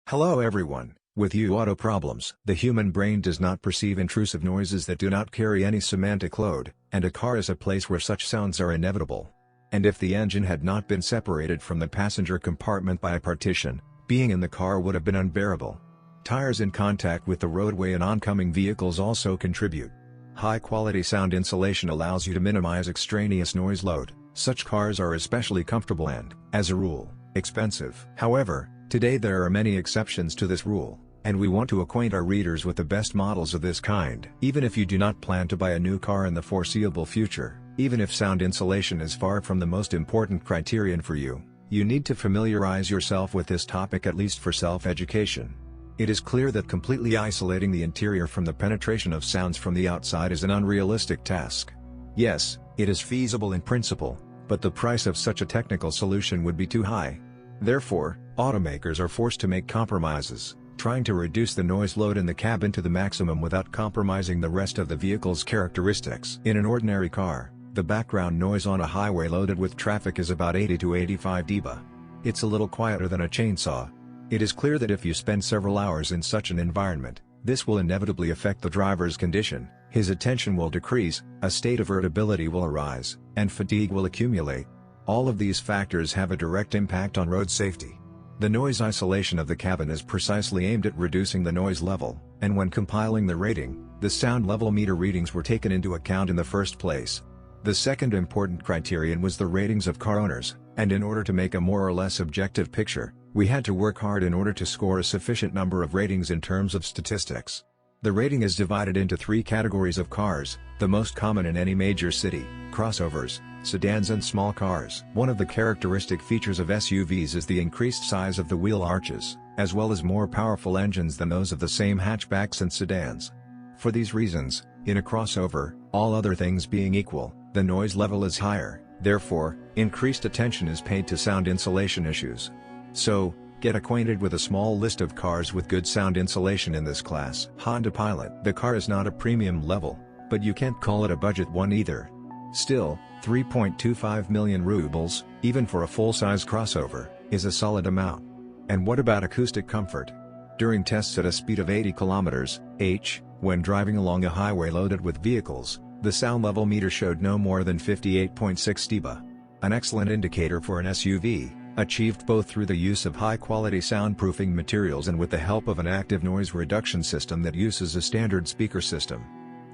Hello everyone, with you auto problems. The human brain does not perceive intrusive noises that do not carry any semantic load, and a car is a place where such sounds are inevitable. And if the engine had not been separated from the passenger compartment by a partition, being in the car would have been unbearable. Tires in contact with the roadway and oncoming vehicles also contribute. High-quality sound insulation allows you to minimize extraneous noise load. Such cars are especially comfortable and, as a rule, expensive. However, today there are many exceptions to this rule, and we want to acquaint our readers with the best models of this kind. Even if you do not plan to buy a new car in the foreseeable future, even if sound insulation is far from the most important criterion for you, you need to familiarize yourself with this topic at least for self-education. It is clear that completely isolating the interior from the penetration of sounds from the outside is an unrealistic task. Yes, it is feasible in principle, but the price of such a technical solution would be too high. Therefore, automakers are forced to make compromises, trying to reduce the noise load in the cabin to the maximum without compromising the rest of the vehicle's characteristics. In an ordinary car, the background noise on a highway loaded with traffic is about 80 to 85 dB. It's a little quieter than a chainsaw. It is clear that if you spend several hours in such an environment, this will inevitably affect the driver's condition. His attention will decrease, a state of irritability will arise, and fatigue will accumulate. All of these factors have a direct impact on road safety. The noise isolation of the cabin is precisely aimed at reducing the noise level, and when compiling the rating, the sound level meter readings were taken into account in the first place. The second important criterion was the ratings of car owners, and in order to make a more or less objective picture, we had to work hard in order to score a sufficient number of ratings in terms of statistics. The rating is divided into three categories of cars, the most common in any major city: crossovers, sedans and small cars. One of the characteristic features of SUVs is the increased size of the wheel arches, as well as more powerful engines than those of the same hatchbacks and sedans. For these reasons, in a crossover, all other things being equal, the noise level is higher, therefore, increased attention is paid to sound insulation issues. So, get acquainted with a small list of cars with good sound insulation in this class. Honda Pilot. The car is not a premium level, but you can't call it a budget one either. Still, 3.25 million rubles, even for a full-size crossover, is a solid amount. And what about acoustic comfort? During tests at a speed of 80 km/h, when driving along a highway loaded with vehicles, the sound level meter showed no more than 58.6 dB. An excellent indicator for an SUV, achieved both through the use of high-quality soundproofing materials and with the help of an active noise reduction system that uses a standard speaker system.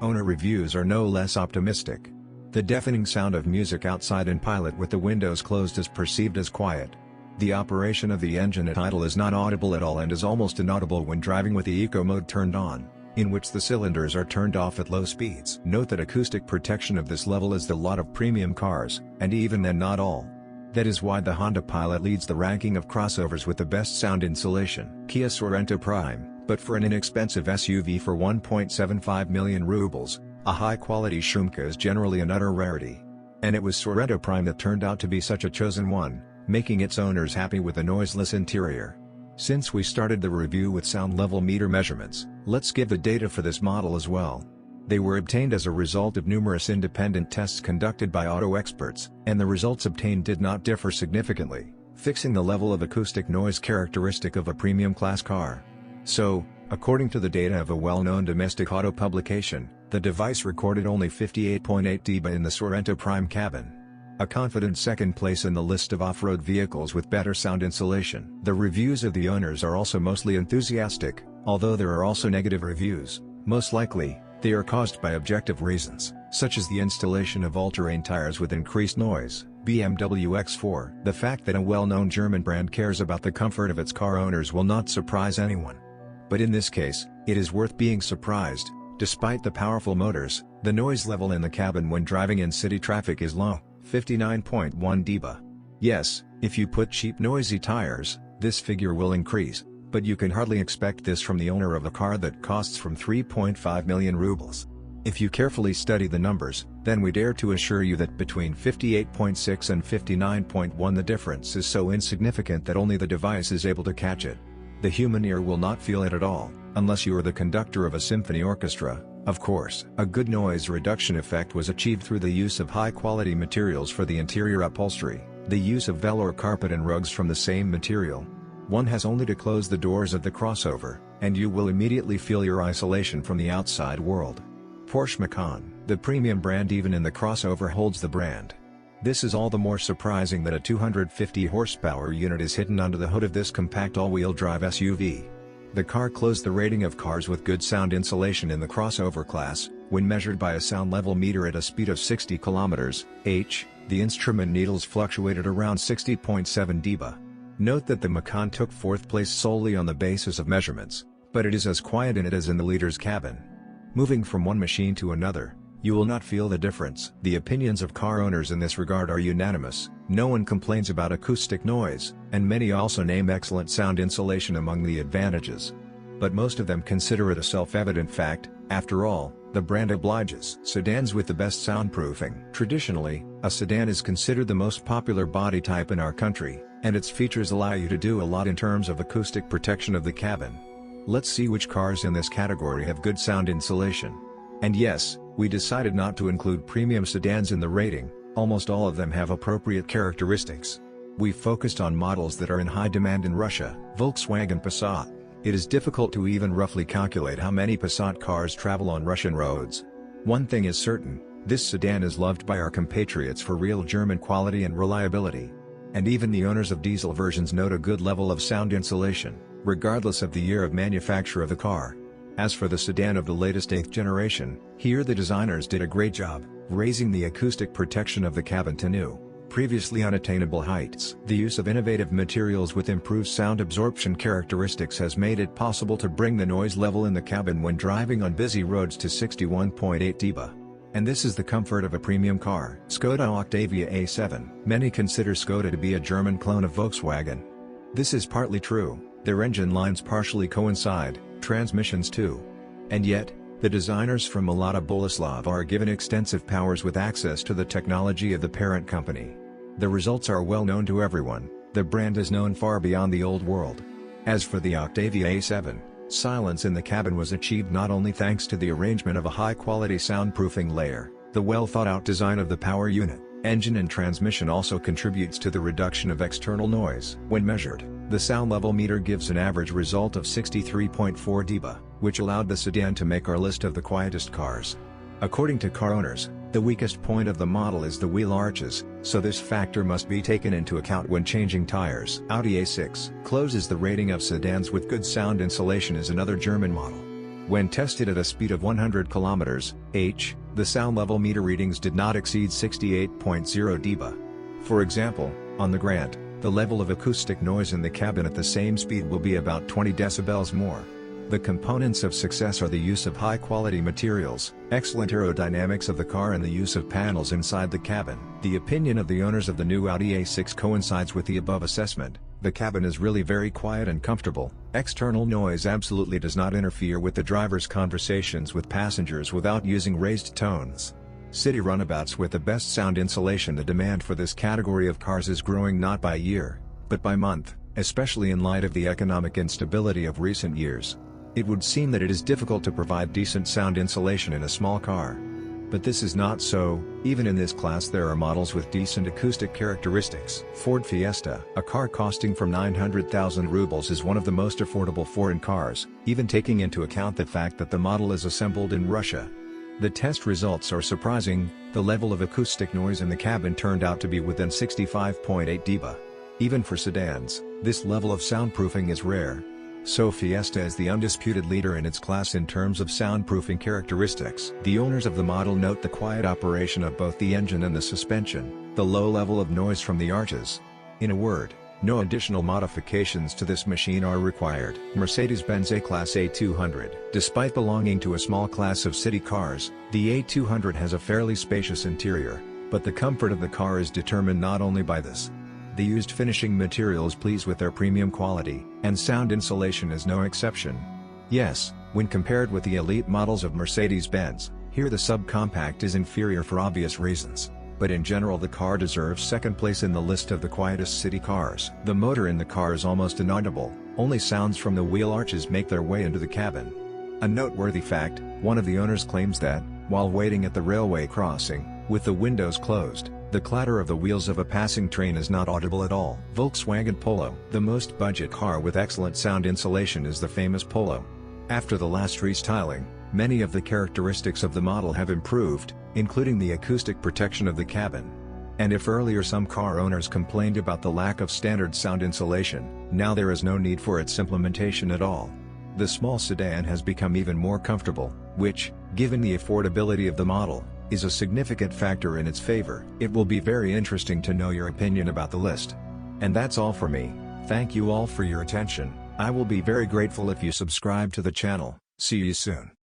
Owner reviews are no less optimistic. The deafening sound of music outside in Pilot with the windows closed is perceived as quiet. The operation of the engine at idle is not audible at all and is almost inaudible when driving with the eco mode turned on, in which the cylinders are turned off at low speeds. Note that acoustic protection of this level is the lot of premium cars, and even then not all. That is why the Honda Pilot leads the ranking of crossovers with the best sound insulation. Kia Sorento Prime. But for an inexpensive SUV for 1.75 million rubles, a high-quality Shumka is generally an utter rarity. And it was Sorento Prime that turned out to be such a chosen one, making its owners happy with a noiseless interior. Since we started the review with sound level meter measurements, let's give the data for this model as well. They were obtained as a result of numerous independent tests conducted by auto experts, and the results obtained did not differ significantly, fixing the level of acoustic noise characteristic of a premium class car. So, according to the data of a well-known domestic auto publication, the device recorded only 58.8 dB in the Sorento Prime cabin. A confident second place in the list of off-road vehicles with better sound insulation. The reviews of the owners are also mostly enthusiastic, although there are also negative reviews. Most likely, they are caused by objective reasons, such as the installation of all-terrain tires with increased noise. BMW X4. The fact that a well-known German brand cares about the comfort of its car owners will not surprise anyone. But in this case, it is worth being surprised. Despite the powerful motors, the noise level in the cabin when driving in city traffic is low, 59.1 dB. Yes, if you put cheap noisy tires, this figure will increase, but you can hardly expect this from the owner of a car that costs from 3.5 million rubles. If you carefully study the numbers, then we dare to assure you that between 58.6 and 59.1 the difference is so insignificant that only the device is able to catch it. The human ear will not feel it at all, unless you are the conductor of a symphony orchestra, of course. A good noise reduction effect was achieved through the use of high-quality materials for the interior upholstery, the use of velour carpet and rugs from the same material. One has only to close the doors of the crossover, and you will immediately feel your isolation from the outside world. Porsche Macan, the premium brand even in the crossover holds the brand. This is all the more surprising that a 250 horsepower unit is hidden under the hood of this compact all-wheel drive SUV. The car closed the rating of cars with good sound insulation in the crossover class, when measured by a sound level meter at a speed of 60 km/h, the instrument needles fluctuated around 60.7 dB. Note that the Macan took 4th place solely on the basis of measurements, but it is as quiet in it as in the leader's cabin. Moving from one machine to another, you will not feel the difference. The opinions of car owners in this regard are unanimous. No one complains about acoustic noise, and many also name excellent sound insulation among the advantages. But most of them consider it a self-evident fact. After all, the brand obliges sedans with the best soundproofing. Traditionally, a sedan is considered the most popular body type in our country, and its features allow you to do a lot in terms of acoustic protection of the cabin. Let's see which cars in this category have good sound insulation. And yes, we decided not to include premium sedans in the rating. Almost all of them have appropriate characteristics. We focused on models that are in high demand in Russia. Volkswagen Passat. It is difficult to even roughly calculate how many Passat cars travel on Russian roads. One thing is certain, this sedan is loved by our compatriots for real German quality and reliability. And even the owners of diesel versions note a good level of sound insulation, regardless of the year of manufacture of the car. As for the sedan of the latest 8th generation, here the designers did a great job, raising the acoustic protection of the cabin to new, previously unattainable heights. The use of innovative materials with improved sound absorption characteristics has made it possible to bring the noise level in the cabin when driving on busy roads to 61.8 dB. And this is the comfort of a premium car. Skoda Octavia A7. Many consider Skoda to be a German clone of Volkswagen. This is partly true, their engine lines partially coincide, transmissions too. And yet, the designers from Malata Boleslav are given extensive powers with access to the technology of the parent company. The results are well known to everyone. The brand is known far beyond the old world. As for the Octavia A7, silence in the cabin was achieved not only thanks to the arrangement of a high-quality soundproofing layer, the well-thought-out design of the power unit, engine and transmission also contributes to the reduction of external noise. When measured, the sound level meter gives an average result of 63.4 dB, which allowed the sedan to make our list of the quietest cars. According to car owners, the weakest point of the model is the wheel arches, so this factor must be taken into account when changing tires. Audi A6 closes the rating of sedans with good sound insulation is another German model. When tested at a speed of 100 km/h, the sound level meter readings did not exceed 68.0 dB. For example, on the Grant, the level of acoustic noise in the cabin at the same speed will be about 20 decibels more. The components of success are the use of high-quality materials, excellent aerodynamics of the car and the use of panels inside the cabin. The opinion of the owners of the new Audi A6 coincides with the above assessment. The cabin is really very quiet and comfortable. External noise absolutely does not interfere with the driver's conversations with passengers without using raised tones. City runabouts with the best sound insulation. The demand for this category of cars is growing not by year, but by month, especially in light of the economic instability of recent years. It would seem that it is difficult to provide decent sound insulation in a small car. But this is not so. Even in this class there are models with decent acoustic characteristics. Ford Fiesta, a car costing from 900,000 rubles, is one of the most affordable foreign cars, even taking into account the fact that the model is assembled in Russia. The test results are surprising. The level of acoustic noise in the cabin turned out to be within 65.8 dB. Even for sedans, this level of soundproofing is rare. So Fiesta is the undisputed leader in its class in terms of soundproofing characteristics. The owners of the model note the quiet operation of both the engine and the suspension, the low level of noise from the arches. In a word, no additional modifications to this machine are required. Mercedes-Benz A-Class A200. Despite belonging to a small class of city cars, the A200 has a fairly spacious interior, but the comfort of the car is determined not only by this. The used finishing materials please with their premium quality, and sound insulation is no exception. Yes, when compared with the elite models of Mercedes-Benz, here the subcompact is inferior for obvious reasons, but in general the car deserves second place in the list of the quietest city cars. The motor in the car is almost inaudible, only sounds from the wheel arches make their way into the cabin. A noteworthy fact, one of the owners claims that, while waiting at the railway crossing, with the windows closed, The clatter of the wheels of a passing train is not audible at all. Volkswagen Polo. The most budget car with excellent sound insulation is the famous Polo. After the last restyling, many of the characteristics of the model have improved, including the acoustic protection of the cabin. And if earlier some car owners complained about the lack of standard sound insulation, now there is no need for its implementation at all. The small sedan has become even more comfortable, which, given the affordability of the model, is a significant factor in its favor. It will be very interesting to know your opinion about the list. And that's all for me. Thank you all for your attention. I will be very grateful if you subscribe to the channel. See you soon.